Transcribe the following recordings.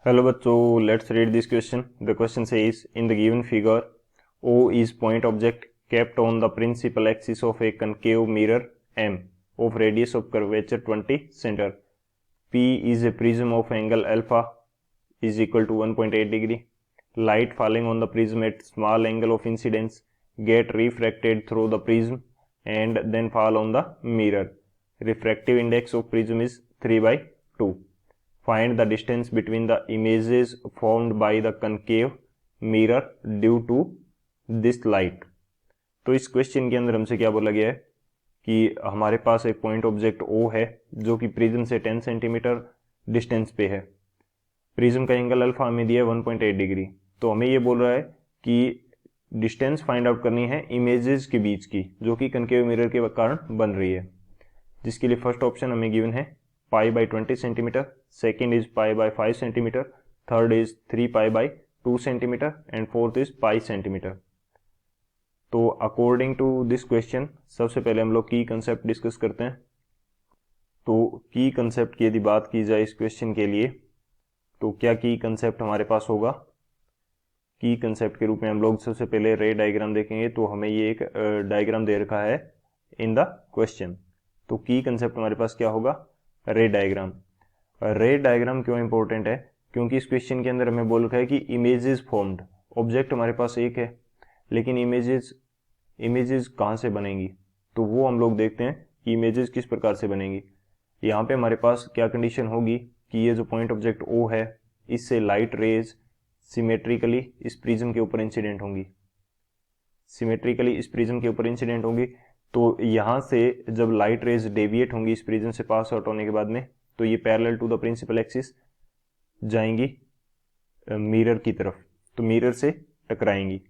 Hello बच्चों, let's read this question. The question says in the given figure O is point object kept on the principal axis of a concave mirror M of radius of curvature 20 center. P is a prism of angle alpha is equal to 1.8 degree. Light falling on the prism at small angle of incidence get refracted through the prism and then fall on the mirror. Refractive index of prism is 3/2. Find the distance between the images formed by the concave mirror due to this light. तो इस question के अंदर हमसे क्या बोला गया है कि हमारे पास एक पॉइंट ऑब्जेक्ट O है जो कि प्रिज्म से 10 सेंटीमीटर डिस्टेंस पे है. प्रिज्म का एंगल अल्फा हमें दिया है 1.8 डिग्री. तो हमें ये बोल रहा है कि डिस्टेंस फाइंड आउट करनी है इमेजेस के बीच की जो कि कनकेव मिरर के कारण बन रही है, जिसके लिए फर्स्ट ऑप्शन हमें गिवन है π/20 centimetre, second is π/5 centimetre, third is 3π/2 centimetre and fourth is π centimetre. तो अकॉर्डिंग टू दिस क्वेश्चन सबसे पहले हम लोग की कंसेप्ट डिस्कस करते हैं. तो की कंसेप्ट की यदि बात की जाए इस क्वेश्चन के लिए तो क्या की कंसेप्ट हमारे पास होगा. की कंसेप्ट के रूप में हम लोग सबसे पहले रे डायग्राम देखेंगे. तो हमें ये एक डायग्राम दे रखा है इन द क्वेश्चन. तो की कंसेप्ट हमारे पास क्या होगा, रे डायग्राम. रे डायग्राम क्यों इंपॉर्टेंट है, क्योंकि इस क्वेश्चन के अंदर हमें बोल रखा है कि इमेजेस फॉर्म्ड, ऑब्जेक्ट हमारे पास एक है लेकिन इमेजेस कहाँ से बनेंगी. तो वो हम लोग देखते हैं कि इमेजेस किस प्रकार से बनेंगी. यहाँ पे हमारे पास क्या कंडीशन होगी कि ये जो पॉइंट ऑब्जेक्ट O है इससे लाइट रेज सिमेट्रिकली इस प्रिज्म के ऊपर इंसिडेंट होंगी. सिमेट्रिकली इस प्रिज्म के ऊपर इंसिडेंट होंगी. तो यहाँ से जब लाइट रेज डेविएट होंगी इस प्रिज्म से पास आउट होने के बाद में, तो ये parallel to the principal axis जाएंगी मिरर की तरफ. तो मिरर से टकराएंगी.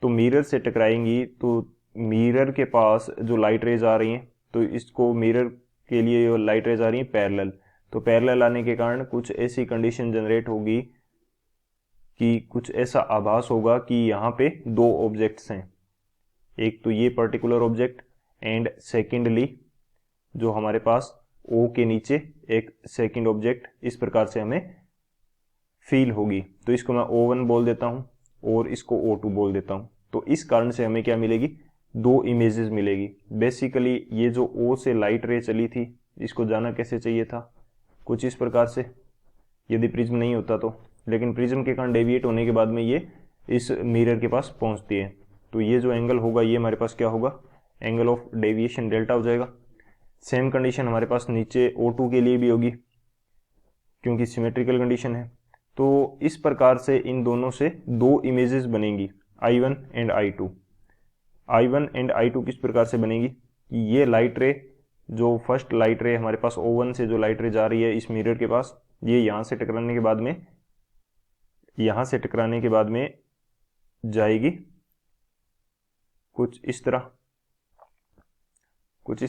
तो मिरर से टकराएंगी तो मिरर के पास जो लाइट रेज आ रही हैं, तो इसको मिरर के लिए जो लाइट रेज आ रही हैं पैरेलल, तो पैरेलल आने के कारण कुछ ऐसी कंडीशन जनरेट होगी कि कुछ ऐसा आभास होगा कि यहाँ पे दो ऑब्जेक्ट्स हैं. एक तो ये पर्टिकुलर ऑब्जेक्ट एंड सेकेंडली जो हमारे पास O के नीचे एक सेकंड ऑब्जेक्ट, इस प्रकार से हमें फील होगी. तो इसको मैं O1 बोल देता हूं और इसको O2 बोल देता हूं. तो इस कारण से हमें क्या मिलेगी, दो इमेजेस मिलेगी. बेसिकली ये जो O से लाइट रे चली थी इसको जाना कैसे चाहिए था, कुछ इस प्रकार से यदि प्रिज्म नहीं होता तो, लेकिन प्रिज्म के कारण डेविएट होने के बाद में ये इस मिरर के पास पहुंचती है. तो ये जो एंगल होगा ये हमारे पास क्या होगा, एंगल ऑफ डेविएशन डेल्टा हो जाएगा. सेम कंडीशन हमारे पास नीचे O2 के लिए भी होगी क्योंकि सिमेट्रिकल कंडीशन है. तो इस प्रकार से इन दोनों से दो इमेजेस बनेंगी I1 and I2. I1 and I2 किस प्रकार से बनेगी, ये लाइट रे जो फर्स्ट लाइट रे हमारे पास O1 से जो लाइट रे जा रही है इस मिरर के पास, ये यहाँ से टकराने के बाद में जाएगी कुछ इस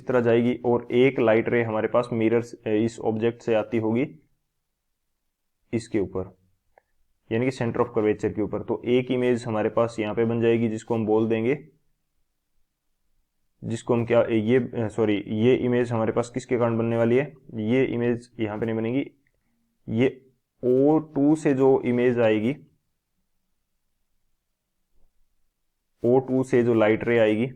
तरह जाएगी और एक लाइट रे हमारे पास मिरर इस ऑब्जेक्ट से आती होगी इसके ऊपर, यानी कि सेंटर ऑफ कर्वेचर के ऊपर. तो एक इमेज हमारे पास यहाँ पे बन जाएगी जिसको हम बोल देंगे, जिसको हम क्या ये इमेज हमारे पास किसके कारण बनने वाली है, ये इमेज यहाँ पे नहीं बनेगी. ये O2 से जो इमेज आएगी, O2 से जो लाइट रे आएगी,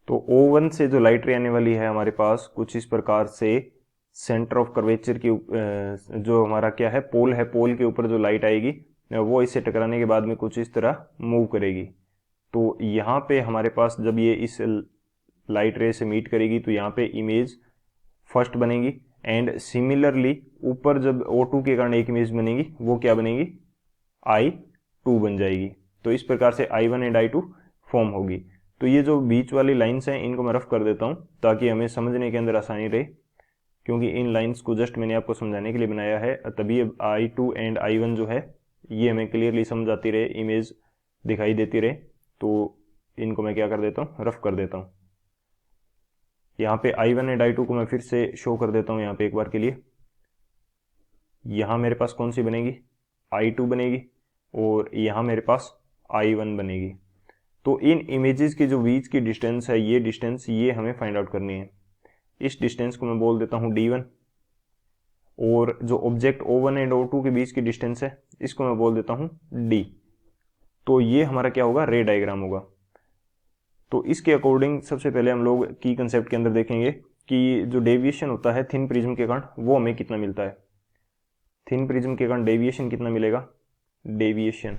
तो O1 से जो लाइट रे आने वाली है हमारे पास कुछ इस प्रकार से सेंटर ऑफ कर्वेचर की जो हमारा क्या है पोल है, पोल के ऊपर जो लाइट आएगी वो इससे टकराने के बाद में कुछ इस तरह मूव करेगी. तो यहाँ पे हमारे पास जब ये इस लाइट रे से मीट करेगी तो यहाँ पे इमेज फर्स्ट बनेगी एंड सिमिलरली ऊपर जब O2 के कारण एक इमेज बनेगी वो क्या बनेगी, I2 बन जाएगी. तो इस प्रकार से I1 एंड I2 फॉर्म होगी. तो ये जो बीच वाली लाइंस हैं इनको मैं रफ कर देता हूँ ताकि हमें समझने के अंदर आसानी रहे, क्योंकि इन लाइंस को जस्ट मैंने आपको समझाने के लिए बनाया है. तभी अब I2 एंड I1 जो है ये हमें क्लियरली समझ आती रहे, इमेज दिखाई देती रहे. तो इनको मैं क्या कर देता हूँ, रफ कर देता हूँ. यहाँ पे I1 एंड I2 को मैं फिर से शो कर देता हूँ यहाँ पे एक बार के लिए. यहाँ मेरे पास कौन सी बनेगी, I2 बनेगी और यहाँ मेरे पास I1 बनेगी. तो इन इमेजेस के जो बीच की डिस्टेंस है ये डिस्टेंस ये हमें फाइंड आउट करनी है. इस डिस्टेंस को मैं बोल देता हूँ D1 और जो ऑब्जेक्ट O1 एंड O2 के बीच की डिस्टेंस है इसको मैं बोल देता हूँ D। तो ये हमारा क्या होगा, रे डायग्राम होगा। तो इसके अकॉर्डिंग सबसे पहले हम लोग की कंसेप्ट के अंदर देखेंगे कि जो डेविएशन होता है थिन प्रिज्म के कारण वो हमें कितना मिलता है। थिन प्रिज्म के कारण डेविएशन कितना मिलेगा, डेविएशन,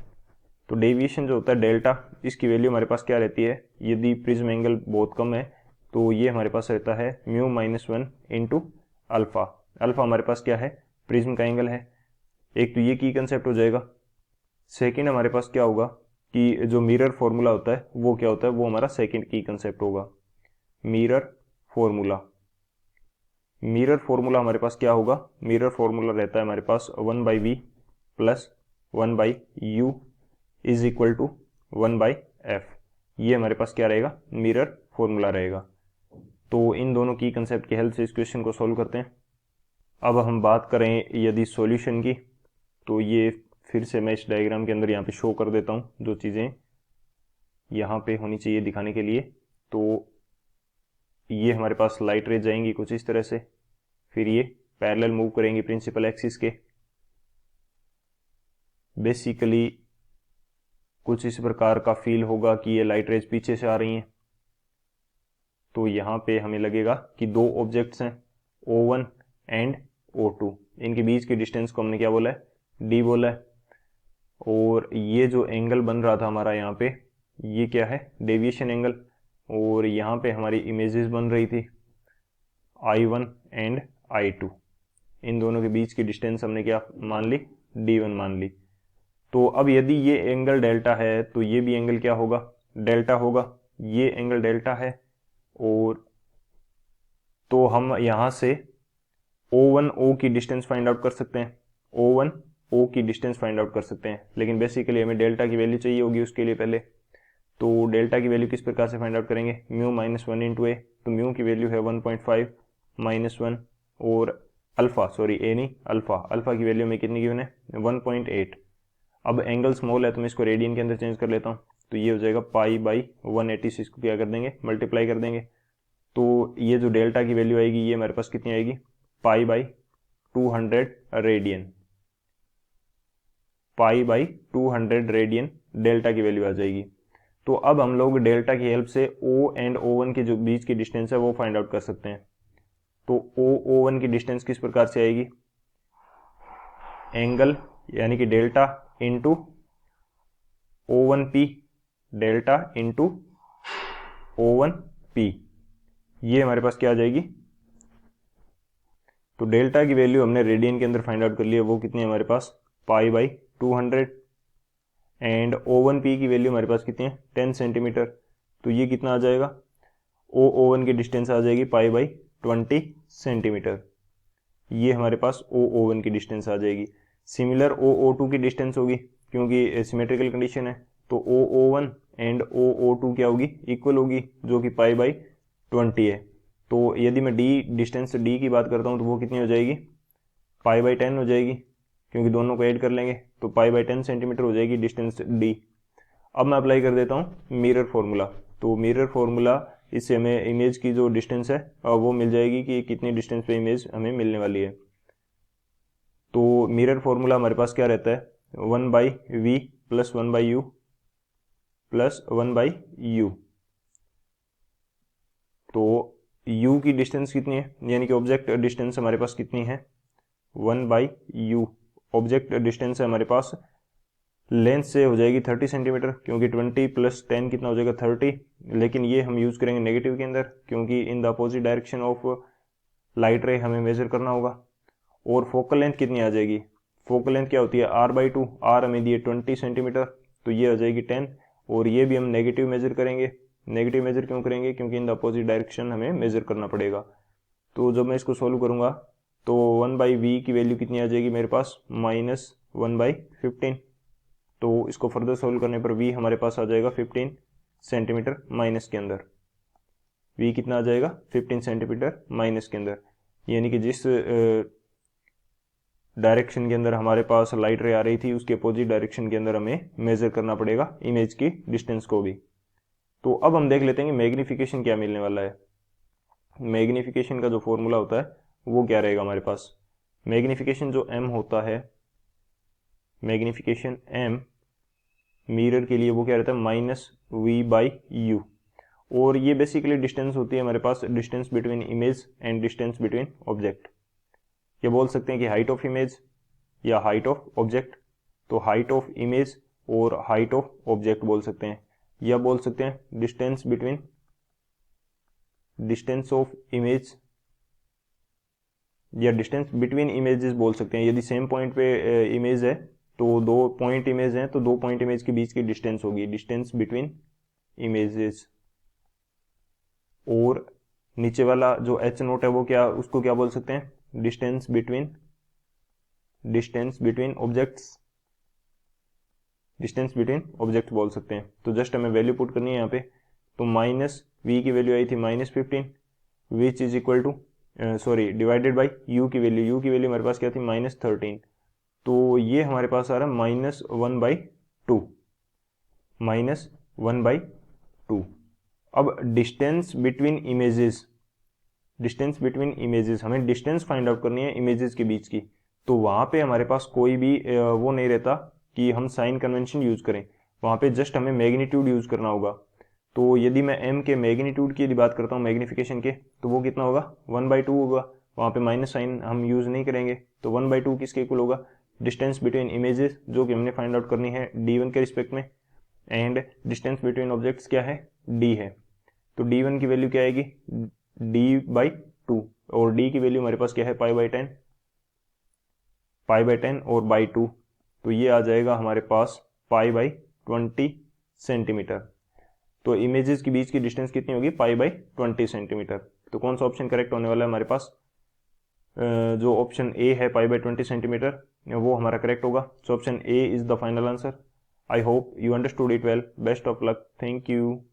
तो डेविएशन जो होता है डेल्टा, इसकी वैल्यू हमारे पास क्या रहती है, यदि प्रिज्म एंगल बहुत कम है तो ये हमारे पास रहता है mu minus 1 into alpha. Alpha हमारे पास क्या है, प्रिज्म का एंगल है। एक तो ये की कंसेप्ट हो जाएगा। सेकंड हमारे पास क्या होगा कि जो मिरर फॉर्मूला होता है वो क्या होता है, वो हमारा सेकंड की कंसेप्ट होगा, मिरर फॉर्मूला। मिरर फॉर्मूला हमारे पास क्या होगा, मिरर फॉर्मूला रहता है हमारे पास 1/v plus 1/u is equal to 1/f। ये हमारे पास क्या रहेगा, मिरर फॉर्मूला रहेगा। तो इन दोनों की कंसेप्ट की हेल्प से इस क्वेश्चन को सॉल्व करते हैं। अब हम बात करें यदि सॉल्यूशन की, तो ये फिर से मैं इस डायग्राम के अंदर यहाँ पे शो कर देता हूँ जो चीज़ें यहाँ पे होनी चाहिए दिखाने के लिए। तो ये हमारे पास लाइट रेज जाएंगी कुछ इस तरह से, फिर ये पैरेलल मूव करेंगी प्रिंसिपल एक्सिस के। बेसिकली कुछ इस प्रकार का फील होगा कि ये लाइट रेज पीछे से आ रही हैं। तो यहाँ पे हमें लगेगा कि दो ऑब्जेक्ट्स हैं O1 एंड O2, इनके बीच की डिस्टेंस को हमने क्या बोला है, D बोला है। और ये जो एंगल बन रहा था हमारा यहाँ पे, ये क्या है, डेविएशन एंगल। और यहाँ पे हमारी इमेजेस बन रही थी I1 एंड I2, इन दोनों के बीच की डिस्टेंस हमने क्या मान ली, D1 मान ली। तो अब यदि ये एंगल डेल्टा है तो ये भी एंगल क्या होगा, डेल्टा होगा। ये एंगल डेल्टा है, और तो हम यहाँ से O1O की डिस्टेंस फाइंड आउट कर सकते हैं, O1O की डिस्टेंस फाइंड आउट कर सकते हैं। लेकिन बेसिकली हमें डेल्टा की वैल्यू चाहिए होगी उसके लिए पहले। तो डेल्टा की वैल्यू किस प्रकार से फाइंड आउट करेंगे, म्यू माइनस 1 इंटू ए। तो म्यू की वैल्यू है 1.5 माइनस 1, और अल्फा, सॉरी ए नहीं, अल्फा की वैल्यू में कितनी गिवन है, 1.8। अब एंगल स्मॉल है तो मैं इसको रेडियन के अंदर चेंज कर लेता हूँ। तो ये हो जाएगा π/180 से इसको क्या कर देंगे, मल्टीप्लाई कर देंगे। तो ये जो डेल्टा की वैल्यू आएगी ये हमारे पास कितनी आएगी, π/200 रेडियन, π/200 रेडियन डेल्टा की वैल्यू आ जाएगी। तो अब हम लोग डेल्टा की हेल्प से O एंड O1 के जो बीच की डिस्टेंस है वो फाइंड आउट कर सकते हैं। तो O1 की डिस्टेंस किस प्रकार से आएगी, एंगल यानी कि delta into O1P, delta into O1P, ये हमारे पास क्या आ जाएगी। तो डेल्टा की वैल्यू हमने रेडियन के अंदर फाइंड आउट कर लिया, वो कितनी है हमारे पास, π/200। एंड O1P की वैल्यू हमारे पास कितनी है, 10 सेंटीमीटर। तो ये कितना आ जाएगा, O1 की डिस्टेंस आ जाएगी π/20 सेंटीमीटर। ये हमारे पास O1 की डिस्टेंस आ जाएगी। सिमिलर O2 की डिस्टेंस होगी, क्योंकि सिमेट्रिकल कंडीशन है। तो O1 एंड O2 क्या होगी, इक्वल होगी, जो कि π/20 है। तो यदि मैं डिस्टेंस D की बात करता हूँ तो वो कितनी हो जाएगी, π/10 हो जाएगी, क्योंकि दोनों को ऐड कर लेंगे तो π/10 सेंटीमीटर हो जाएगी डिस्टेंस D। अब मैं अप्लाई कर देता हूँ मिरर फॉर्मूला। तो मिरर फॉर्मूला, इससे हमें इमेज की जो डिस्टेंस है वो मिल जाएगी कि कितनी डिस्टेंस पे इमेज हमें मिलने वाली है। तो मिरर फॉर्मूला हमारे पास क्या रहता है, 1/v plus 1/u plus 1/u। तो u की डिस्टेंस कितनी है, यानी कि ऑब्जेक्ट डिस्टेंस हमारे पास कितनी है, 1/u। ऑब्जेक्ट डिस्टेंस है हमारे पास, लेंथ से हो जाएगी 30 सेंटीमीटर, क्योंकि 20 प्लस 10 कितना हो जाएगा, 30। लेकिन ये हम यूज़ करेंगे नेगेटिव के अंदर, क्योंकि in the opposite direction of light रे हमें मेजर करना होगा। और फोकल लेंथ कितनी आ जाएगी, फोकल लेंथ क्या होती है, r/2, r हमें दिए 20 सेंटीमीटर, तो ये हो जाएगी 10। और ये भी हम नेगेटिव मेजर करेंगे। नेगेटिव मेजर क्यों करेंगे, क्योंकि इन द अपोजिट डायरेक्शन हमें मेजर करना पड़ेगा। तो जब मैं इसको सोल्व करूंगा तो 1/v की वैल्यू कितनी आ जाएगी मेरे पास, -1/15। तो इसको फर्दर सोल्व करने पर v हमारे पास आ जाएगा 15 सेंटीमीटर माइनस के अंदर। v कितना आ जाएगा, 15 सेंटीमीटर माइनस के अंदर, यानी कि जिस डायरेक्शन के अंदर हमारे पास लाइट रे आ रही थी उसके अपोजिट डायरेक्शन के अंदर हमें मेजर करना पड़ेगा इमेज की डिस्टेंस को भी। तो अब हम देख लेते हैं कि मैग्नीफिकेशन क्या मिलने वाला है। मैग्नीफिकेशन का जो फॉर्मूला होता है वो क्या रहेगा हमारे पास, मैग्निफिकेशन जो m होता है, मैग्निफिकेशन m मिरर के लिए वो क्या रहता है -v/u, और ये बेसिकली डिस्टेंस होती है हमारे पास, distance between image and distance between object. ये बोल सकते हैं कि हाइट ऑफ इमेज या हाइट ऑफ ऑब्जेक्ट, तो हाइट ऑफ इमेज और हाइट ऑफ ऑब्जेक्ट बोल सकते हैं, या बोल सकते हैं distance between, distance of image या डिस्टेंस बिटवीन इमेजेस बोल सकते हैं। यदि सेम पॉइंट पे इमेज है तो दो पॉइंट इमेज हैं तो दो पॉइंट इमेज के बीच की डिस्टेंस होगी डिस्टेंस बिटवीन इमेजेस। और नीचे वाला जो एच नोट है वो क्या, उसको क्या बोल सकते हैं, distance between objects, distance between object बोल सकते हैं। तो जस्ट हमें वैल्यू पुट करनी है यहाँ पे, तो -v की वैल्यू आई थी -15 which is equal two divided by u की वैल्यू हमारे पास क्या थी -13, तो ये हमारे पास आ रहा है -1/2, -1/2। अब डिस्टेंस बिटवीन इमेजेस हमें डिस्टेंस फाइंड आउट करनी है इमेजेस के बीच की, तो वहाँ पे हमारे पास कोई भी वो नहीं रहता कि हम साइन कन्वेंशन यूज करें, वहाँ पे जस्ट हमें मैग्नीट्यूड यूज करना होगा। तो यदि मैं m के मैग्नीट्यूड की यदि बात करता हूँ मैग्निफिकेशन के, तो वो कितना होगा 1/2 होगा, वहाँ पे माइनस साइन हम यूज नहीं करेंगे, तो 1/2 किसके इक्वल होगा, डिस्टेंस बिटवीन इमेजेस जो कि हमने फाइंड आउट करनी है d1 के रिस्पेक्ट में, एंड डिस्टेंस बिटवीन ऑब्जेक्ट्स क्या है d है, तो d1 की वैल्यू क्या आएगी d/2, और d की वैल्यू हमारे पास क्या है π/10 और /2, तो ये आ जाएगा हमारे पास π/20 सेंटीमीटर। तो इमेजेस के बीच की डिस्टेंस कितनी होगी π/20 सेंटीमीटर। तो कौन सा ऑप्शन करेक्ट होने वाला है हमारे पास, जो ऑप्शन ए है π/20 सेंटीमीटर वो हमारा करेक्ट होगा। So option A is the final answer. I hope you understood it well. Best of luck. Thank you.